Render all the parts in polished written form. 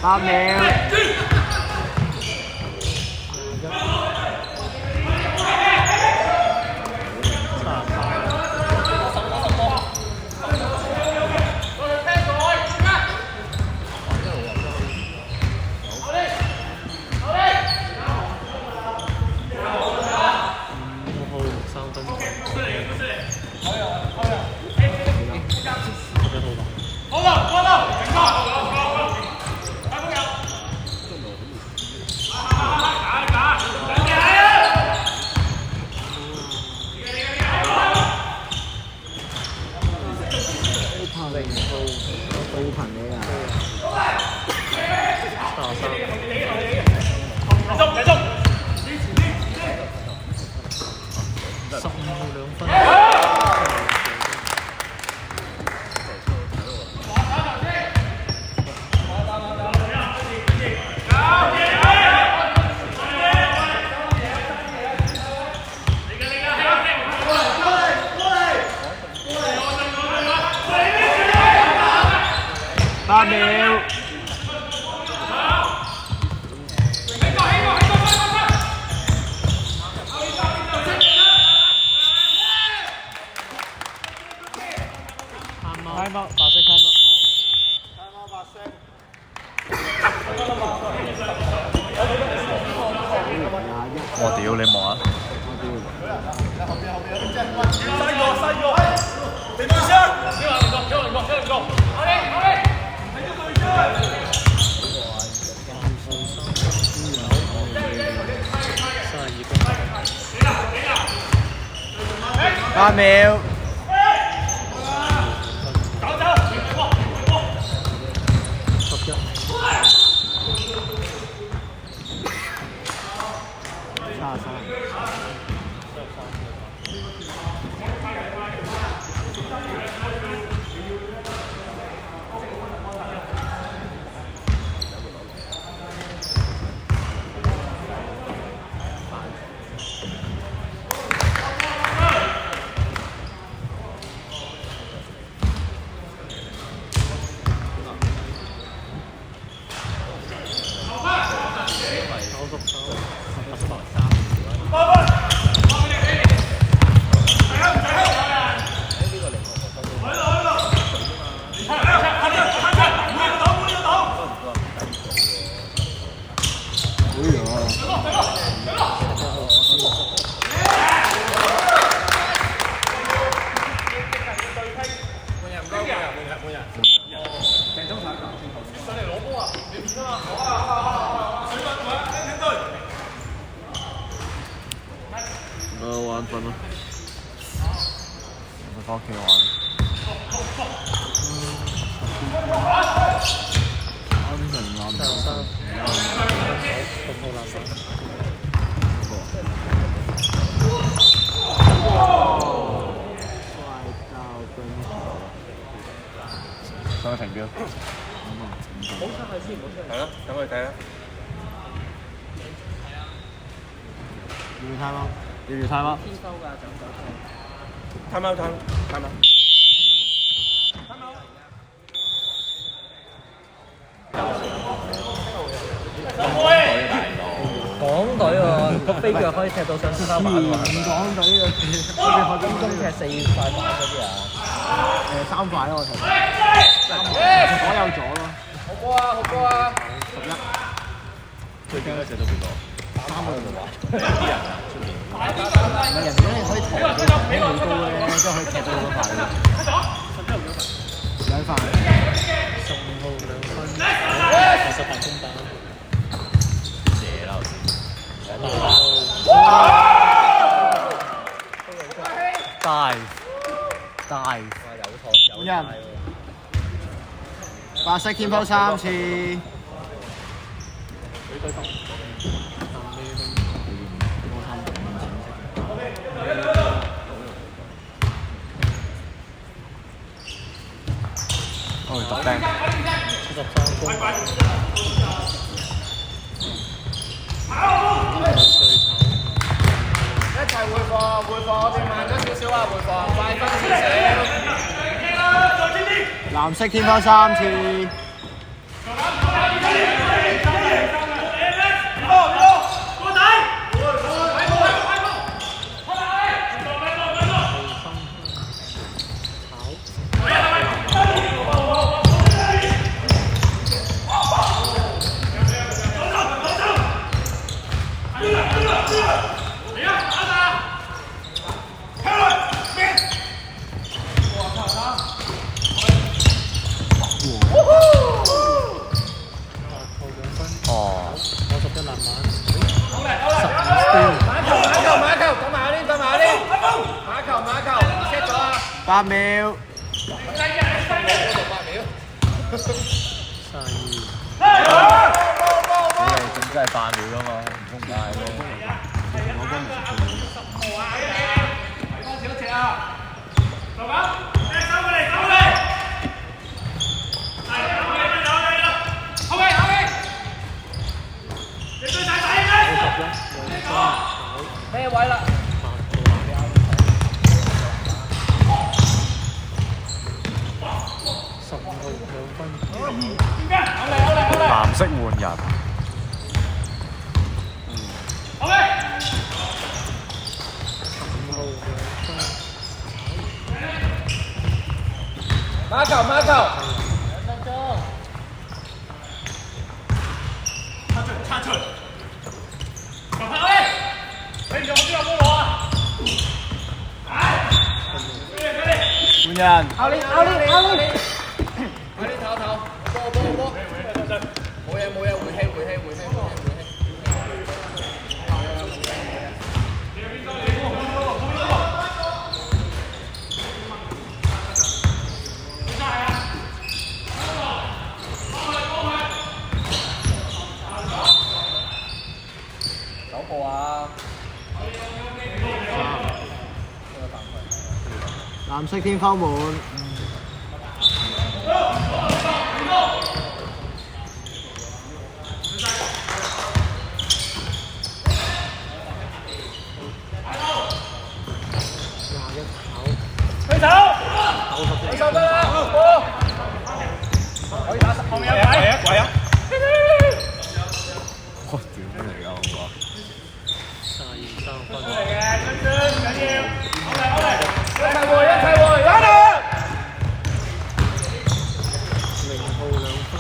8秒。8秒。time out，白色 time out。白色。我屌你望下。你對先。8秒。玩分咯，我翻屋企玩。啱成啱三，6號籃板。上去停標。冇出去先，冇出去。係咯，等佢睇啦。要睇嗎？要睇嗎？天收㗎，就手睇。睇貓睇，睇貓。港隊喎，個飛腳可以踢到上天花板喎。港隊嘅天中踢4塊板嗰啲啊？3塊咯，我睇。左右左咯。好波啊！好波啊！11。最驚一隻都幾多？3個人玩。啲人啊，出面。唔係人哋咧可以踢到挺好高咧，即係可以踢到好快嘅。2塊。15號2分，28中板。射啦！dive。有人。白色天鋪3次。哦，特釘。73公板。一齊回防，我哋慢咗少少啊！回防，快分少少。藍色天花3次。8秒。你係真係8秒㗎嘛，唔通唔係咩？咩位啦？藍色換人。馬球馬球。換人。奧利。波。冇嘢，回氣。走步啊！藍色天花門。推手得啦，波。可以打實。後面有鬼啊！我屌乜嚟㗎？我話。32分。嚟嘅，唔緊要。一齊回，打啦0號2分。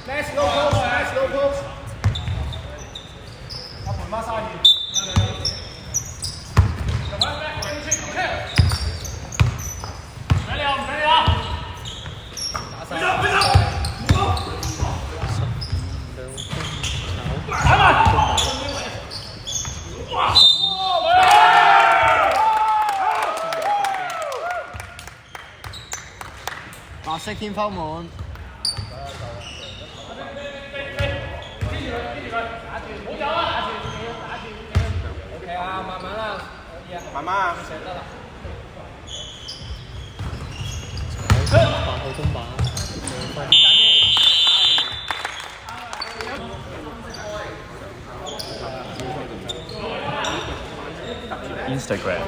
Let's go post。阿盤孖沙魚。白色天花門。OK 啊，慢慢啦，可以啊，慢慢啊。射得啦。8號中靶2分。Instagram。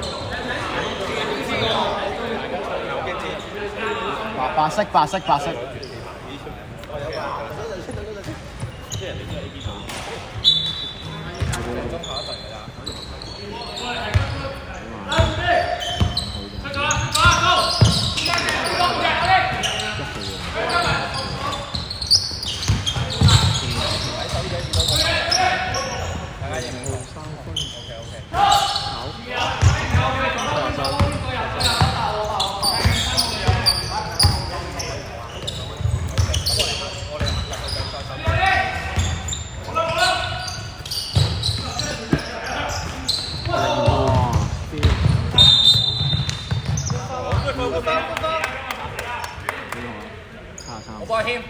白色。我幫佢添。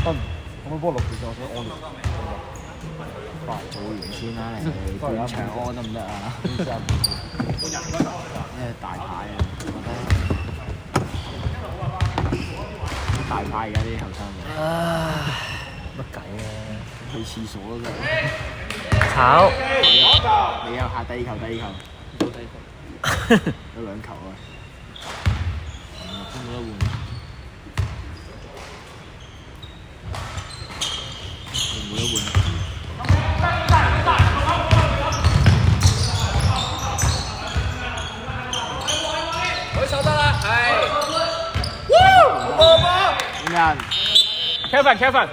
可唔可以幫我錄住先？我想安樂。做完先啦，你半場安得唔得啊？因為大牌啊，覺得大牌而家啲後生仔。乜計啊？去廁所都得。炒。你有下第二球，有兩球啊！都冇得換。冇得換。收得啦，係。點人 Kevin。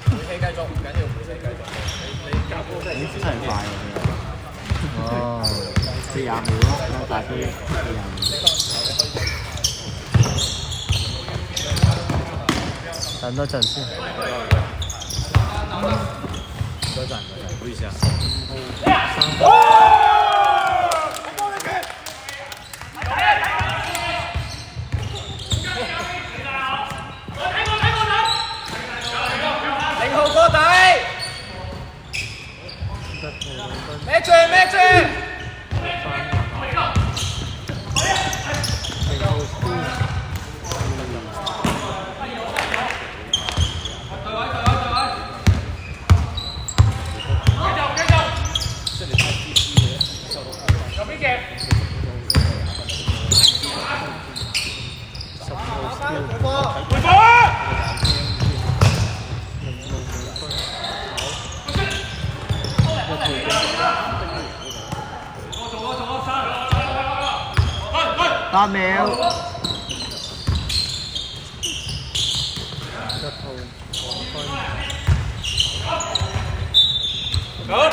回氣繼續，唔緊要，回氣繼續。你夾波真係真係快喎！哦，40秒咯，大飛40秒。等多陣先。多陣，唔好意思啊。0號過底，孭住。8秒。慢。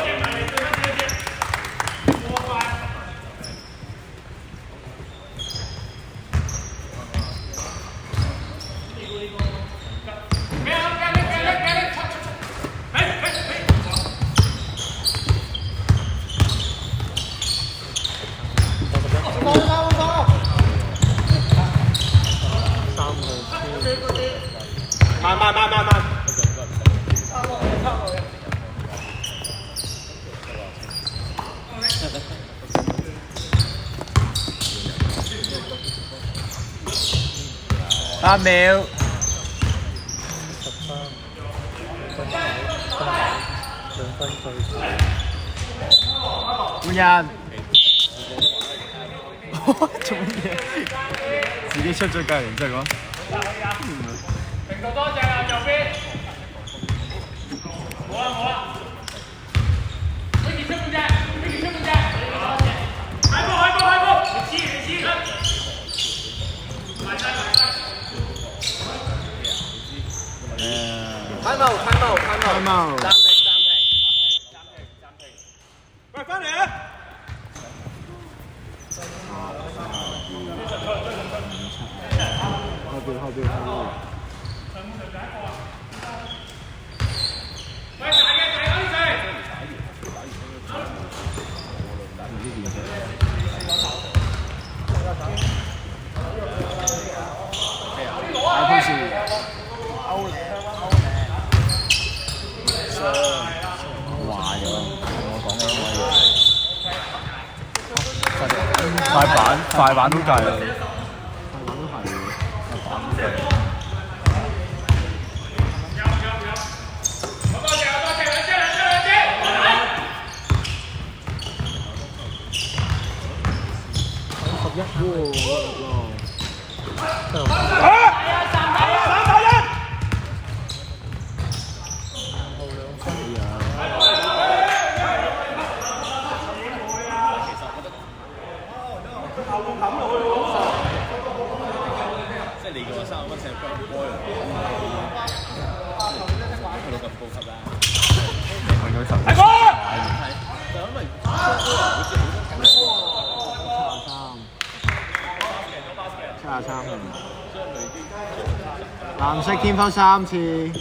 8秒。換人。做乜嘢？自己出咗界然之後講。平度多謝啊，右邊。冇啦。俾佢出半隻。開波！你黐。time out。暫停。喂，翻嚟啊！後邊。喂，大嘅呢隊。大 push。話咗，我講嘅快板都計啦。快板都係。即係你個3蚊成個波嚟，去到咁高級啦。去到頭。係波！就因為好似好多73分。藍色天分3次。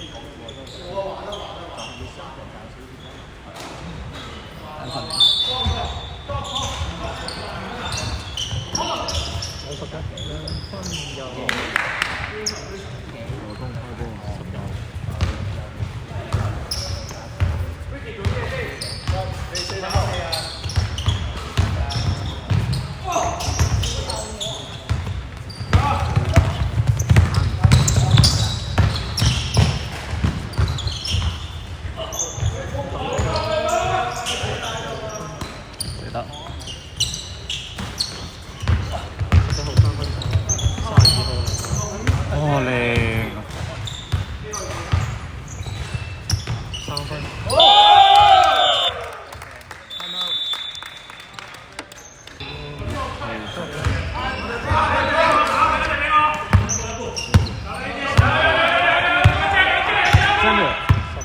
哦，靚3分。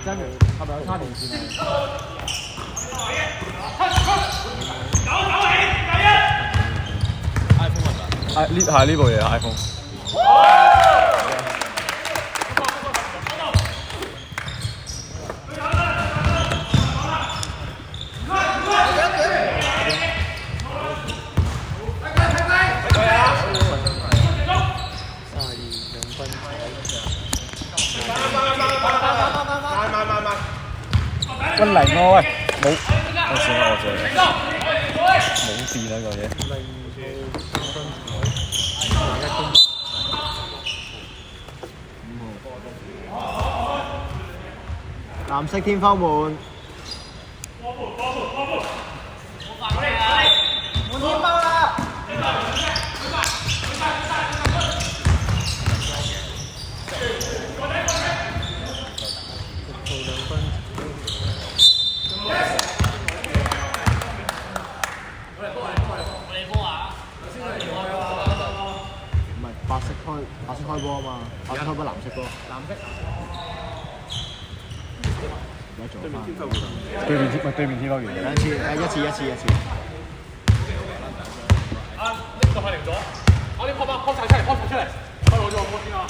真嘅，係咪有差連線啊？呢係呢部嘢 iPhone。喂零喎喂，冇，我算啦我借，冇電啊個嘢。藍色天花門。白色開波啊嘛，白色開波藍色波。藍色。而家做翻。對面天花園。兩次，一次。啊！呢個係零咗，我啲撲晒出嚟，開攞咗個波先啊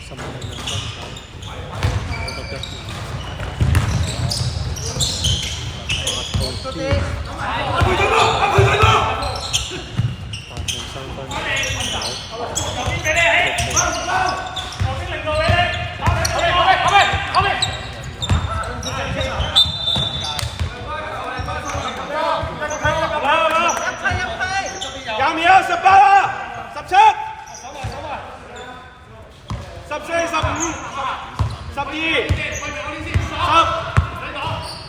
！15分有未啊？18啊！17、14、15、12、10、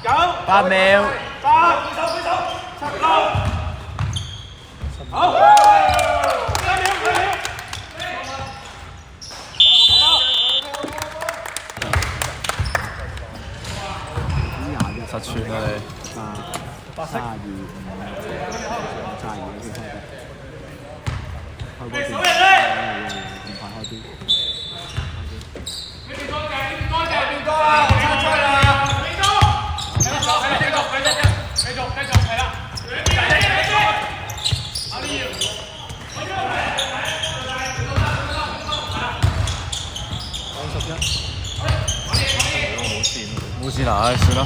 9、8秒。8、7、6。好，3秒。實串啊你。32、5、32先開得。開波先。咁快開啲。邊個啊？出啦！繼續，係啦。冇線啊，唉算啦。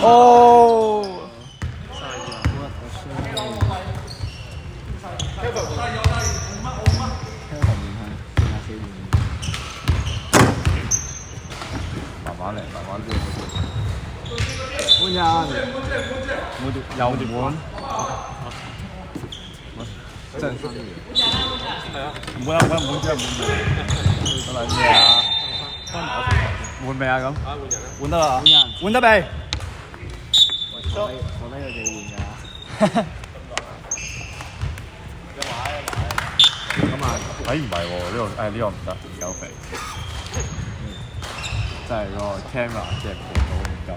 哦！慢慢啲。換人。有條換。真係係啊！唔換真係唔換。得啦咩啊？換未啊咁？換得啦。換得未？坐低佢哋換㗎。唔係喎，呢個唔得，唔夠肥。真係嗰個 camera 即係唔夠。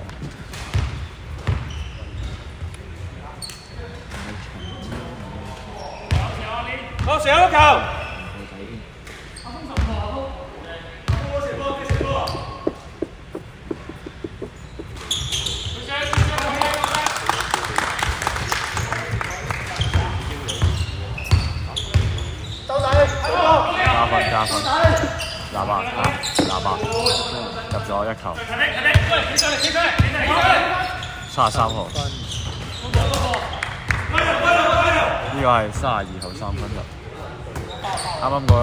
好，上一球。加分，廿八，入咗1球。33號。呢個係32號3分入。啱啱個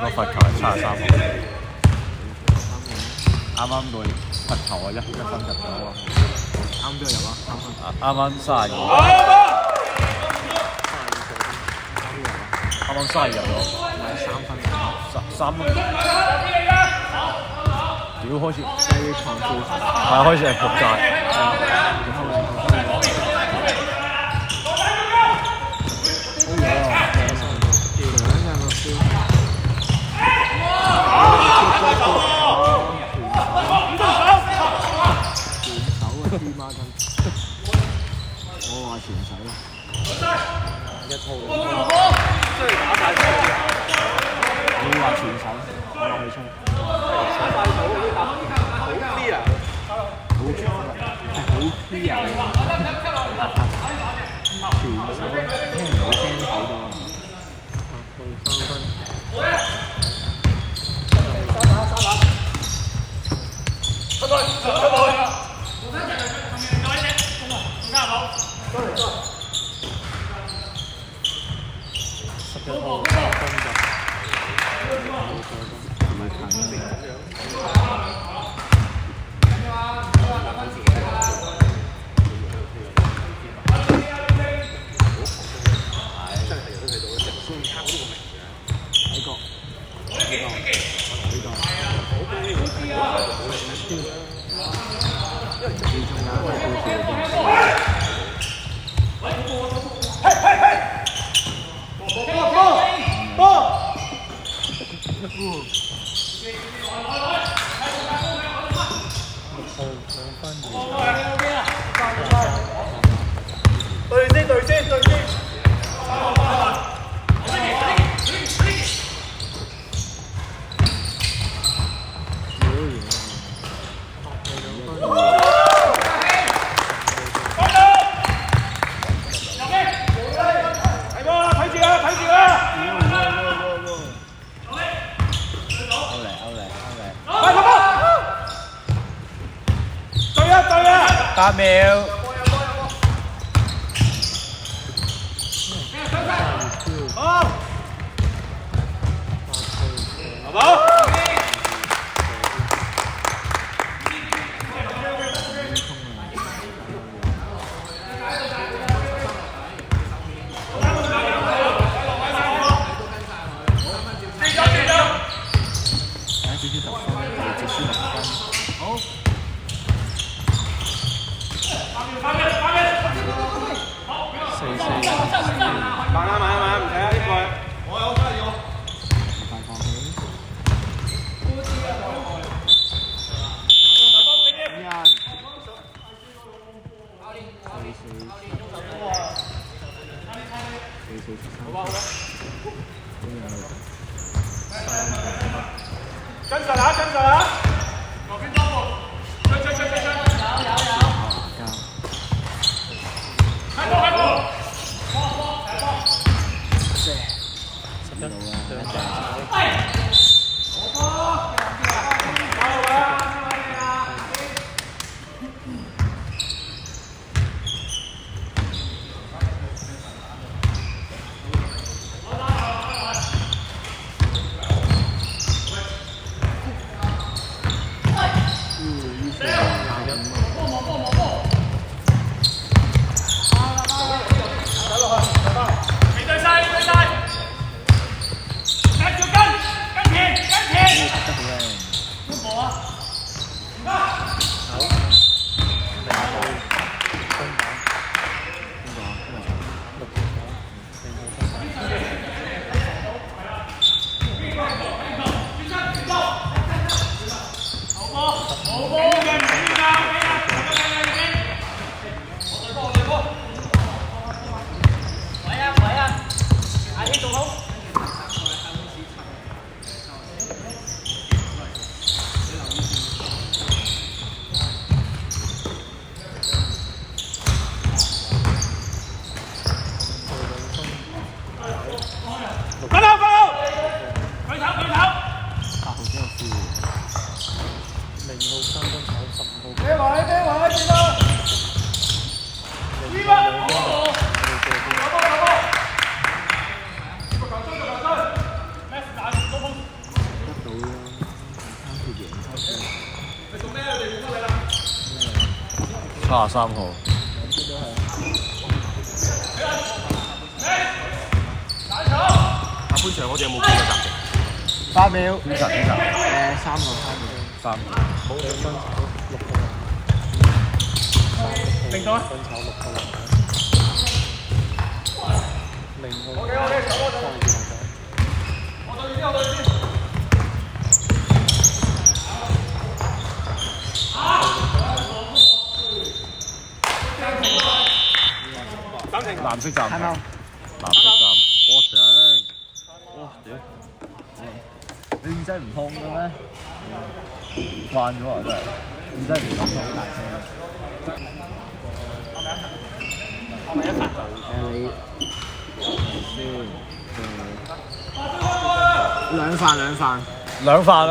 罰球係33號。啱啱個罰球啊1分入咗喎。啱邊個入啊？3分。啱啱32。啱啱32入咗。3分。屌開始，係開始係仆街。我話全手。一套。你話全手，我話佢衝。好 clear 啊！全手聽唔到聲睇到。8秒。跟實啦，跟實啦！落邊多步，追！開波！ 23號。阿潘長嗰隻有冇見過集8秒。3個。3個。好兩分炒6個。定咗啊！分炒6個。0號。OK，走我暫停。藍色站。睇冇？藍色站。哇頂！哇屌！你耳仔唔痛嘅咩？慣咗啊真係，耳仔唔痛好大聲。兩飯。兩飯啦。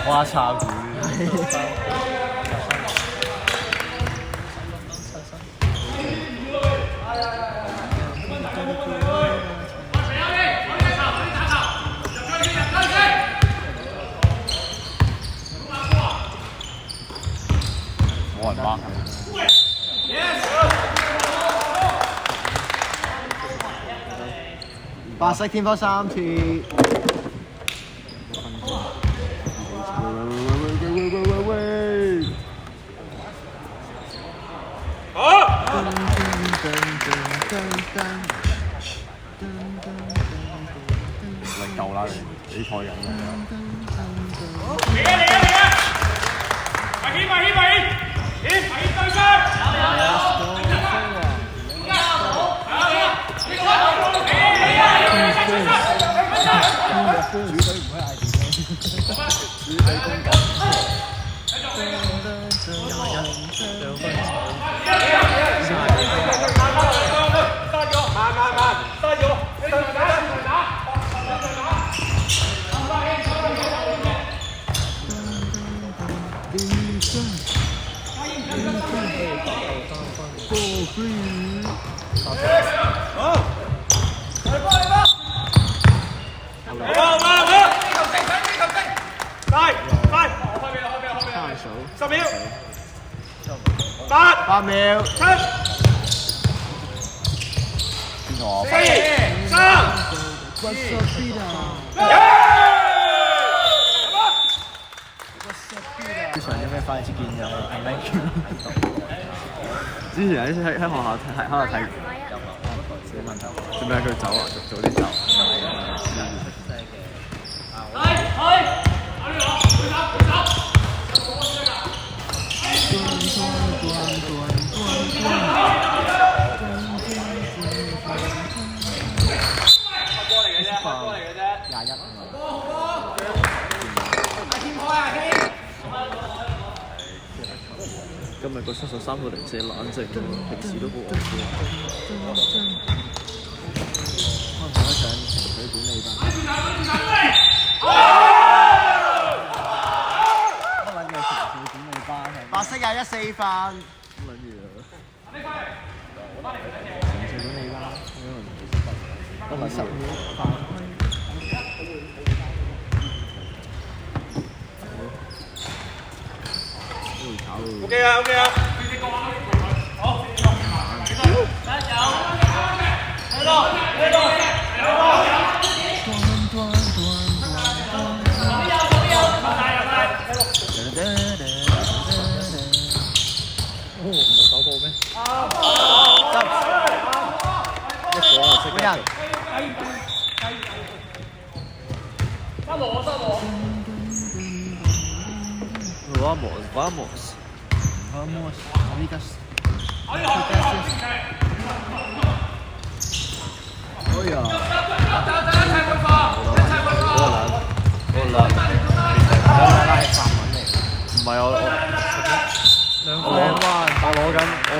花茶股。冇人幫。白色天波3次。你夠啦你，比賽緊㗎。10秒8秒。 7、4、3、常有咩快捷見有之前喺學校喺度睇，小問題。做咩佢走啊？早啲走。今日個73個零舍冷靜，平時都好惡嘅。可能上情緒管理班。乜撚嘅情緒管理班係？白色21 4分。乜撚嘢啊？情緒管理班。得20秒。OK 啊，OK 啊。冇手報咩？一個啊，識人。Vamos。Vamos, amigas. Oye.唔係我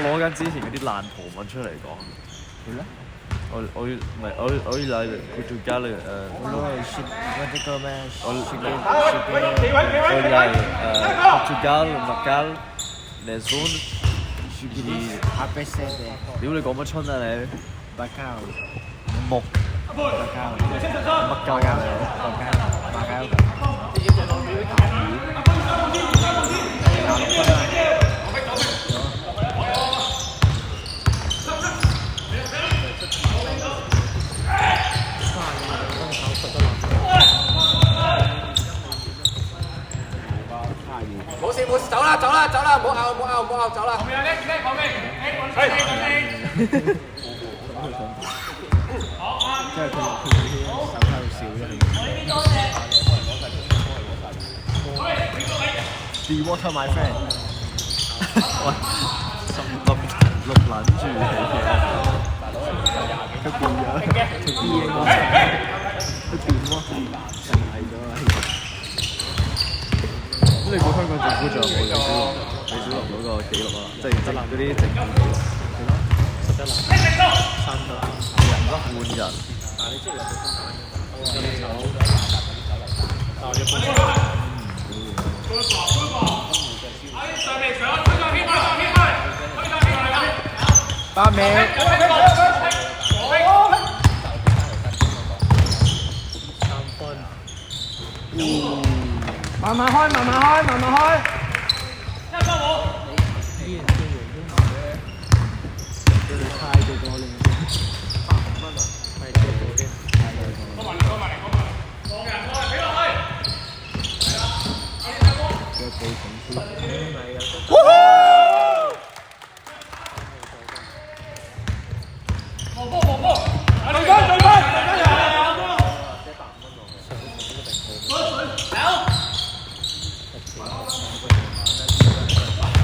攞緊之前嗰啲爛圖文出嚟講。係咧？我以來Portugal嗰啲歌咩？我來Portugal Macau les zones 阿貝斯嘅屌你講乜春啊你？巴膠木巴膠乜鳩啊？冇事冇事，走啦，唔好拗，走啦。後面咧，後面，即係佢手喺度笑啫。Be water my friend。喂，碌撚住你佢變咗，佢變咗，佢變咯，成係咗啦。咁你估香港政府仲有冇李小龍嗰個記錄啊？即係嗰啲政治記錄。人不換人。8秒。慢慢開。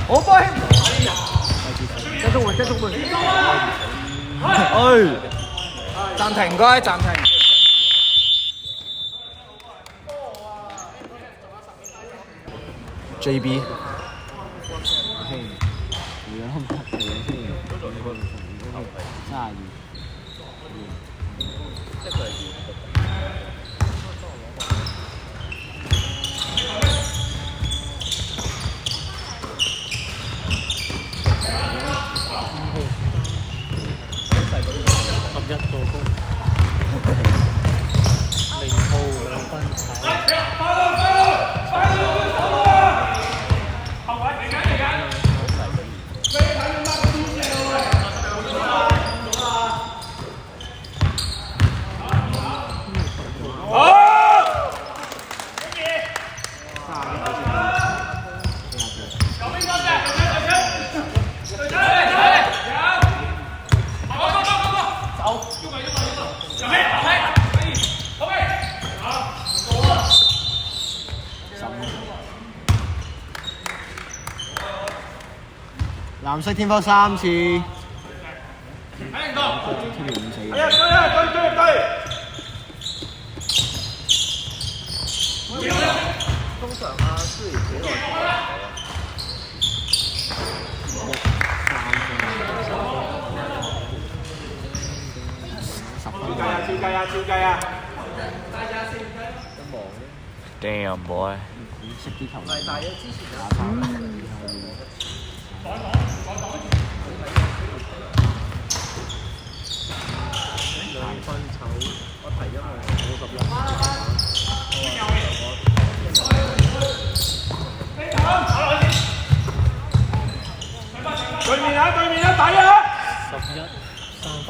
好波！繼續換。暫停，唔該，暫停。JB。藍色天科3次。通常啊，雖然幾耐照計啊！ Damn boy。識啲球員。但係之前兩分醜，我提因為51。對面啊，打啊11、3分。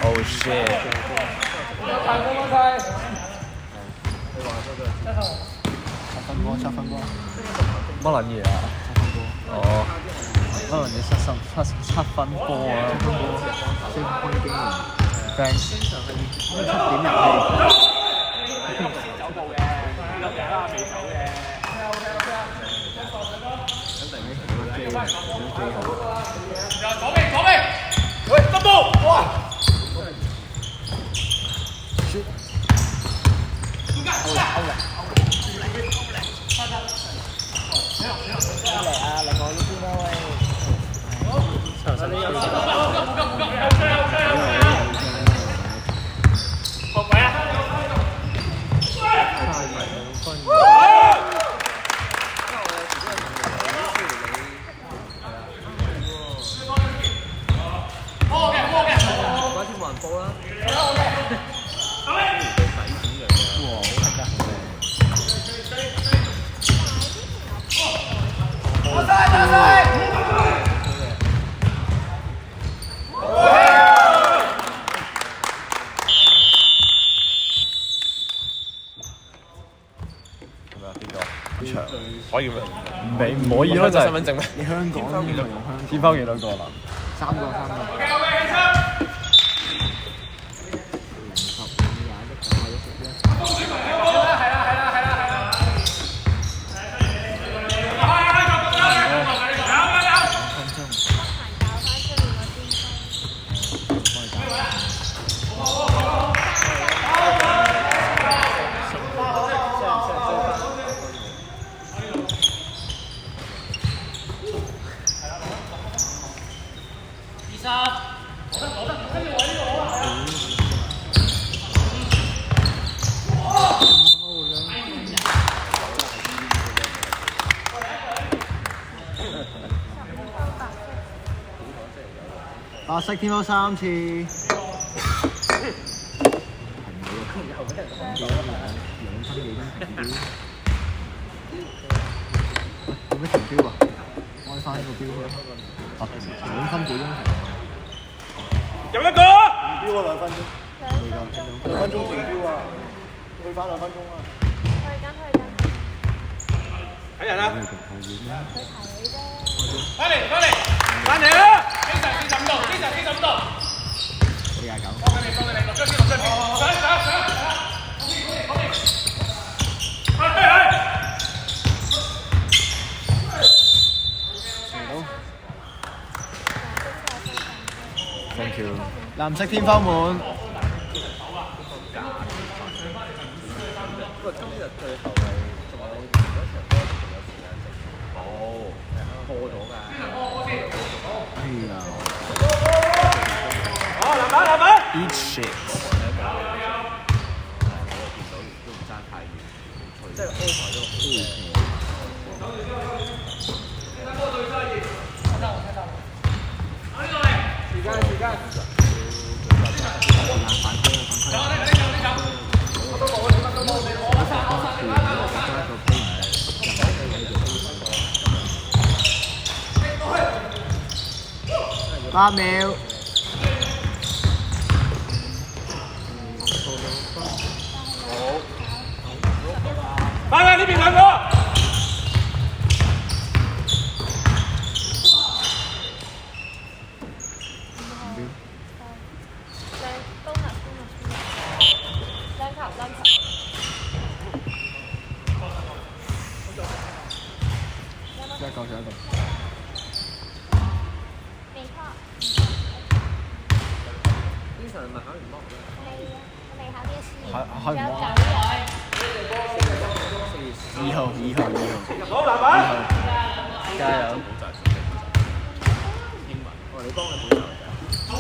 Oh shit！ 7分波。乜撚嘢啊？哦，可能你7分波啊4分經驗 ，fans 7點入去。走步嘅，未走嘅。左邊，喂，執波，哇！查實你有長，可以咩？唔俾唔可以咯，就係身份證咩？你香港應該用香天拋幾多個啦？ 3個。白色天拋3次。做咩停標啊？開翻個標啦。2分幾鐘。入一個。標啊2分鐘。未夠2分鐘停標啊！去翻2分鐘啊！睇人啦。佢排你啫。翻嚟啊！45度，45度。 Thank you。藍色天拋滿。不過今日最後係仲有嗰場波仲有時間剩。冇，破咗㗎。哎呀！籃板 Eat shit。都唔爭太遠，即係安排咗個時間。8秒。翻啦！呢邊兩個。2號。好籃板。加油！英文，我話你幫佢補習。哎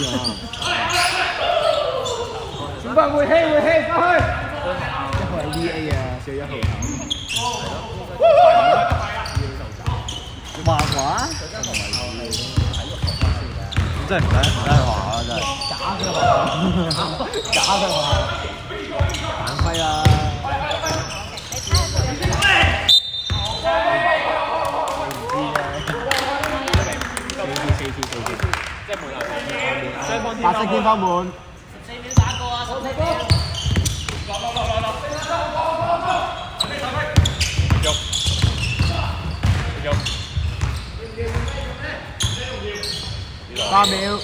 呀！小白會氣，翻去。 1號係 VA 啊，少1號畫畫。真係唔使畫啦，真係。假嘅學校。犯規啊！白色天拋滿。14秒打過啊！手踢波。8秒。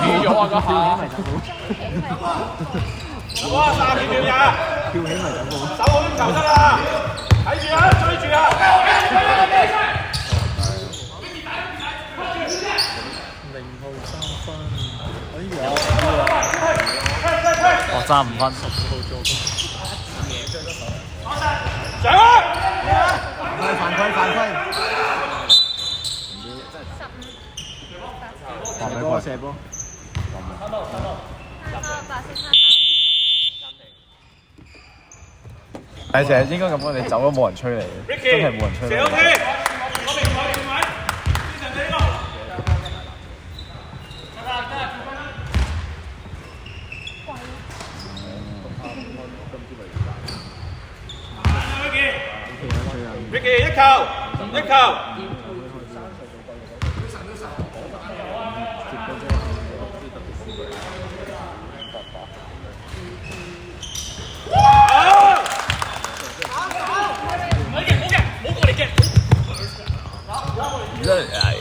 跳咗啊！嗰下。哇！30秒呀！跳起咪走步。手好啲就得啦，睇住啊，追住啊！我爭5分。上啊！犯規！射波。係成日應該咁講，你走都冇人吹你，真係冇人吹你。Ricky 一球。真係。